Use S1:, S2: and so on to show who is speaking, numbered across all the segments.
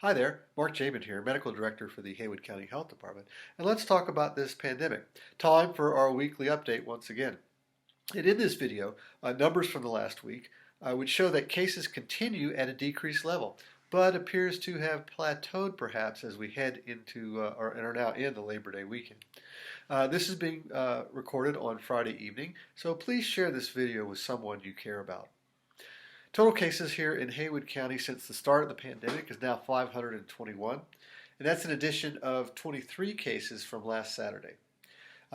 S1: Hi there, Mark Jabin here, Medical Director for the Haywood County Health Department, and let's talk about this pandemic. Time for our weekly update once again. And in this video, numbers from the last week would show that cases continue at a decreased level, but appears to have plateaued perhaps as we head into and are now in the Labor Day weekend. This is being recorded on Friday evening, so please share this video with someone you care about. Total cases here in Haywood County since the start of the pandemic is now 521, and that's an addition of 23 cases from last Saturday.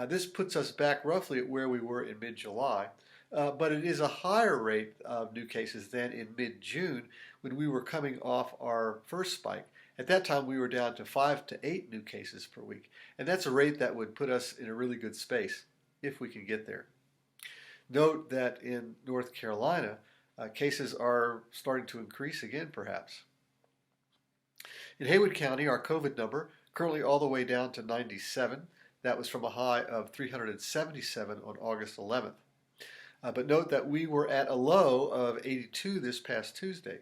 S1: This puts us back roughly at where we were in mid-July, but it is a higher rate of new cases than in mid-June when we were coming off our first spike. At that time, we were down to 5 to 8 new cases per week, and that's a rate that would put us in a really good space if we can get there. Note that in North Carolina, cases are starting to increase again, perhaps. In Haywood County, our COVID number currently all the way down to 97. That was from a high of 377 on August 11th. But note that we were at a low of 82 this past Tuesday.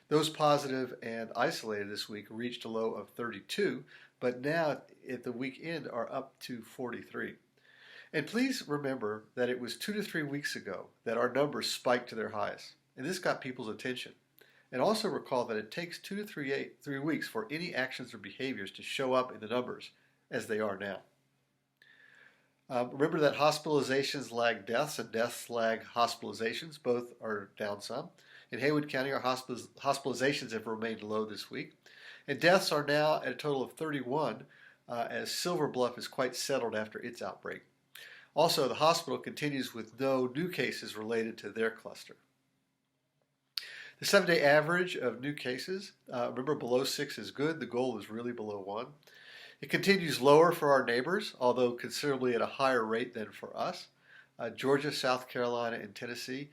S1: Those positive and isolated this week reached a low of 32, but now at the weekend are up to 43. And please remember that it was 2 to 3 weeks ago that our numbers spiked to their highest, and this got people's attention. And also recall that it takes 2 to 3 weeks for any actions or behaviors to show up in the numbers as they are now. Remember that hospitalizations lag deaths and deaths lag hospitalizations. Both are down some. In Haywood County, our hospitalizations have remained low this week, and deaths are now at a total of 31 as Silver Bluff is quite settled after its outbreak. Also, the hospital continues with no new cases related to their cluster. The 7-day average of new cases, remember below 6 is good. The goal is really below 1. It continues lower for our neighbors, although considerably at a higher rate than for us. Georgia, South Carolina, and Tennessee.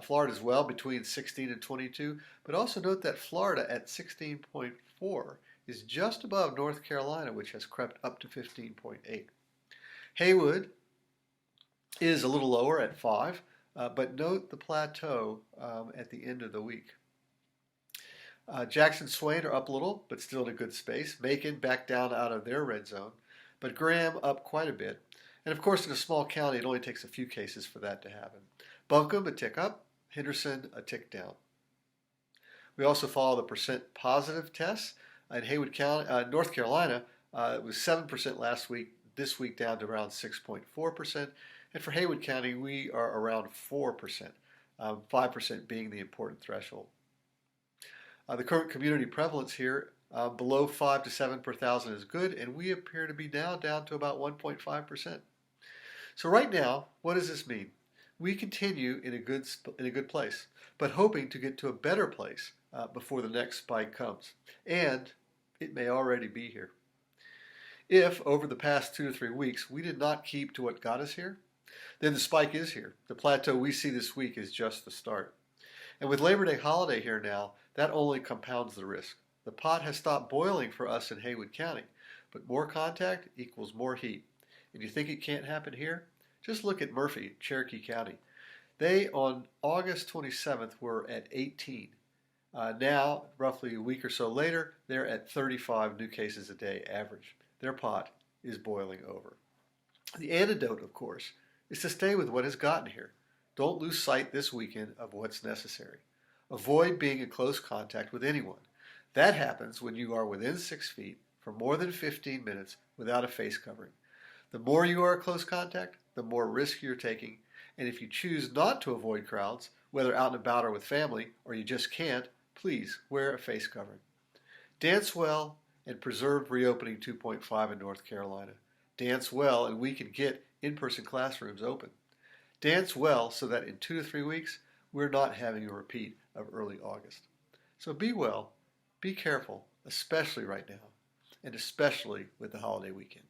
S1: Florida as well, between 16 and 22. But also note that Florida at 16.4 is just above North Carolina, which has crept up to 15.8. Haywood is a little lower at 5, but note the plateau at the end of the week. Jackson, Swain are up a little, but still in a good space. Macon back down out of their red zone, but Graham up quite a bit. And of course, in a small county, it only takes a few cases for that to happen. Buncombe, a tick up. Henderson, a tick down. We also follow the percent positive tests. In Haywood County, North Carolina, it was 7% last week. This week down to around 6.4%. And for Haywood County, we are around 4%, 5% being the important threshold. The current community prevalence here, below 5 to 7 per thousand is good, and we appear to be now down to about 1.5%. So right now, what does this mean? We continue in a good place, but hoping to get to a better place before the next spike comes. And it may already be here. If, over the past 2 to 3 weeks, we did not keep to what got us here, then the spike is here. The plateau we see this week is just the start. And with Labor Day holiday here now, that only compounds the risk. The pot has stopped boiling for us in Haywood County, but more contact equals more heat. And you think it can't happen here? Just look at Murphy, Cherokee County. They, on August 27th, were at 18. Now, roughly a week or so later, they're at 35 new cases a day average. Their pot is boiling over. The antidote, of course, is to stay with what has gotten here. Don't lose sight this weekend of what's necessary. Avoid being in close contact with anyone. That happens when you are within 6 feet for more than 15 minutes without a face covering. The more you are in close contact, the more risk you're taking. And if you choose not to avoid crowds, whether out and about or with family, or you just can't, please wear a face covering. Dance well and preserve reopening 2.5 in North Carolina. Dance well and we can get in-person classrooms open. Dance well so that in 2 to 3 weeks, we're not having a repeat of early August. So be well, be careful, especially right now, and especially with the holiday weekend.